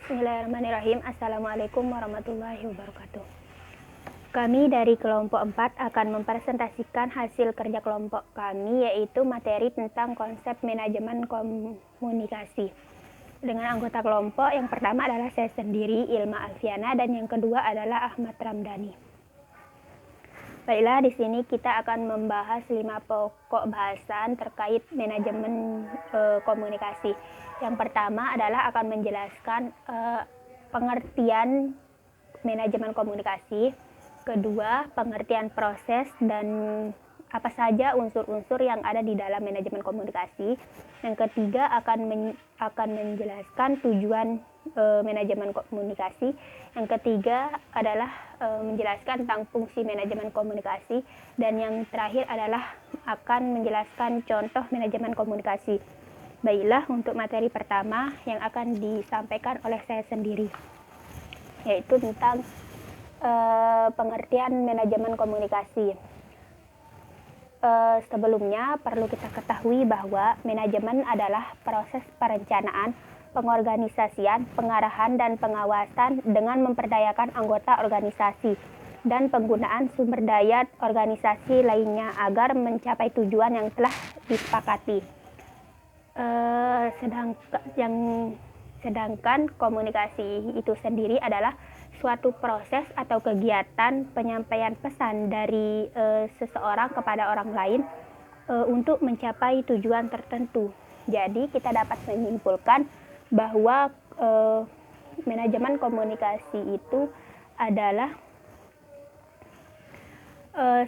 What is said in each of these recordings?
Bismillahirrahmanirrahim. Assalamualaikum warahmatullahi wabarakatuh. Kami dari kelompok 4 akan mempresentasikan hasil kerja kelompok kami, yaitu materi tentang konsep manajemen komunikasi. Dengan anggota kelompok, yang pertama adalah saya sendiri, Ilma Alfiana, dan yang kedua adalah Ahmad Ramdhani. Baiklah, di sini kita akan membahas 5 pokok bahasan terkait manajemen komunikasi. Yang pertama adalah akan menjelaskan pengertian manajemen komunikasi. Kedua, pengertian proses dan apa saja unsur-unsur yang ada di dalam manajemen komunikasi. Yang ketiga akan menjelaskan tujuan manajemen komunikasi. Yang ketiga adalah menjelaskan tentang fungsi manajemen komunikasi, dan yang terakhir adalah akan menjelaskan contoh manajemen komunikasi. Baiklah, untuk materi pertama yang akan disampaikan oleh saya sendiri, yaitu tentang pengertian manajemen komunikasi. Sebelumnya perlu kita ketahui bahwa manajemen adalah proses perencanaan, pengorganisasian, pengarahan, dan pengawasan dengan memperdayakan anggota organisasi dan penggunaan sumber daya organisasi lainnya agar mencapai tujuan yang telah disepakati. Sedangkan komunikasi itu sendiri adalah suatu proses atau kegiatan penyampaian pesan dari seseorang kepada orang lain untuk mencapai tujuan tertentu. Jadi kita dapat menyimpulkan bahwa manajemen komunikasi itu adalah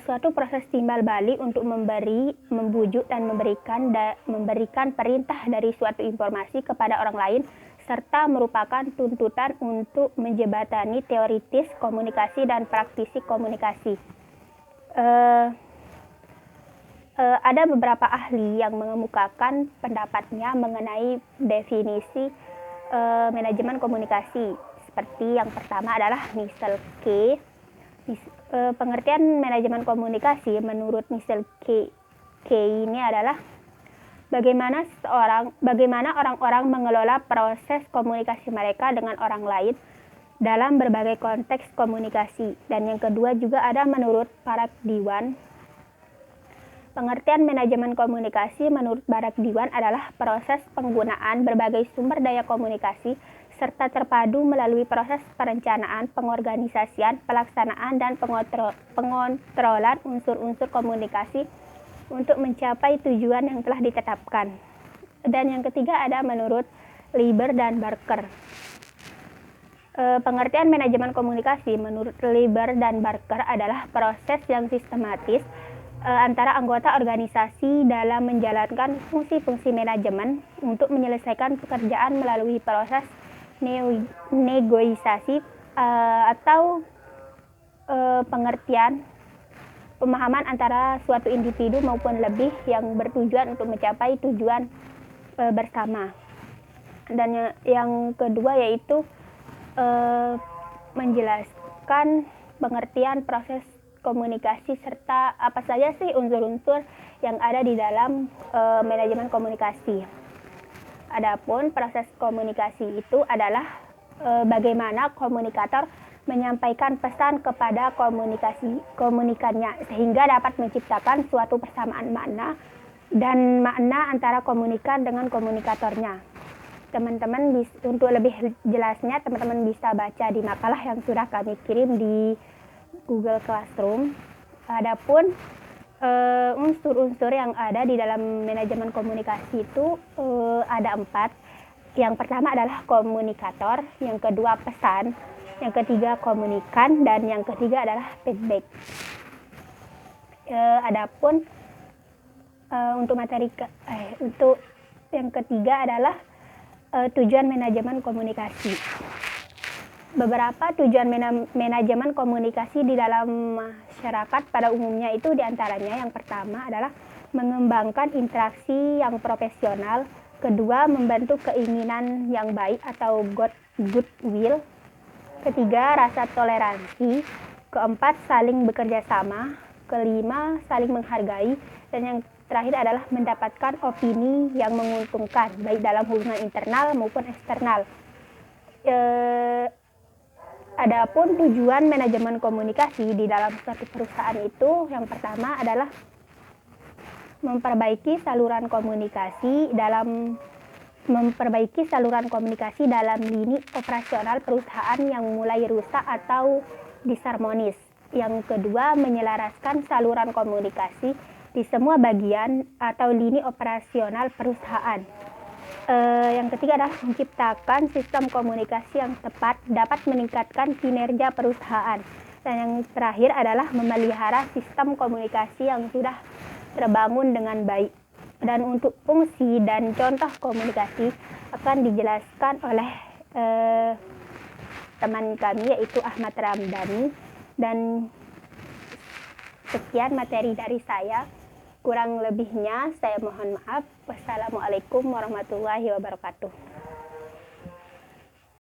suatu proses timbal balik untuk membujuk dan memberikan perintah dari suatu informasi kepada orang lain, serta merupakan tuntutan untuk menjembatani teoritis komunikasi dan praktisi komunikasi. Ada beberapa ahli yang mengemukakan pendapatnya mengenai definisi manajemen komunikasi. Seperti yang pertama adalah Michel K. Pengertian manajemen komunikasi menurut Michel K ini adalah bagaimana orang-orang mengelola proses komunikasi mereka dengan orang lain dalam berbagai konteks komunikasi. Dan yang kedua juga ada menurut Barak Diwan. Pengertian manajemen komunikasi menurut Barak Diwan adalah proses penggunaan berbagai sumber daya komunikasi serta terpadu melalui proses perencanaan, pengorganisasian, pelaksanaan, dan pengontrolan unsur-unsur komunikasi untuk mencapai tujuan yang telah ditetapkan. Dan yang ketiga ada menurut Lieber dan Barker. Pengertian manajemen komunikasi menurut Lieber dan Barker adalah proses yang sistematis antara anggota organisasi dalam menjalankan fungsi-fungsi manajemen untuk menyelesaikan pekerjaan melalui proses negosiasi atau pengertian pemahaman antara suatu individu maupun lebih yang bertujuan untuk mencapai tujuan bersama. Dan yang kedua yaitu menjelaskan pengertian proses komunikasi serta apa saja sih unsur-unsur yang ada di dalam manajemen komunikasi. Adapun proses komunikasi itu adalah bagaimana komunikator menyampaikan pesan kepada komunikannya sehingga dapat menciptakan suatu persamaan makna dan makna antara komunikan dengan komunikatornya. Teman-teman untuk lebih jelasnya teman-teman bisa baca di makalah yang sudah kami kirim di Google Classroom. Adapun unsur-unsur yang ada di dalam manajemen komunikasi itu ada 4. Yang pertama adalah komunikator, yang kedua pesan, yang ketiga komunikan, dan yang ketiga adalah feedback. Adapun untuk untuk yang ketiga adalah tujuan manajemen komunikasi. Beberapa tujuan manajemen komunikasi di dalam masyarakat pada umumnya itu diantaranya yang pertama adalah mengembangkan interaksi yang profesional, kedua membantu keinginan yang baik atau goodwill, ketiga rasa toleransi, keempat saling bekerja sama, kelima saling menghargai, dan yang terakhir adalah mendapatkan opini yang menguntungkan baik dalam hubungan internal maupun eksternal. Adapun tujuan manajemen komunikasi di dalam suatu perusahaan itu yang pertama adalah memperbaiki saluran komunikasi dalam lini operasional perusahaan yang mulai rusak atau disharmonis. Yang kedua, menyelaraskan saluran komunikasi di semua bagian atau lini operasional perusahaan. Yang ketiga adalah menciptakan sistem komunikasi yang tepat dapat meningkatkan kinerja perusahaan. Dan yang terakhir adalah memelihara sistem komunikasi yang sudah terbangun dengan baik. Dan untuk fungsi dan contoh komunikasi akan dijelaskan oleh teman kami yaitu Ahmad Ramdhani. Dan sekian materi dari saya. Kurang lebihnya saya mohon maaf. Wassalamualaikum warahmatullahi wabarakatuh.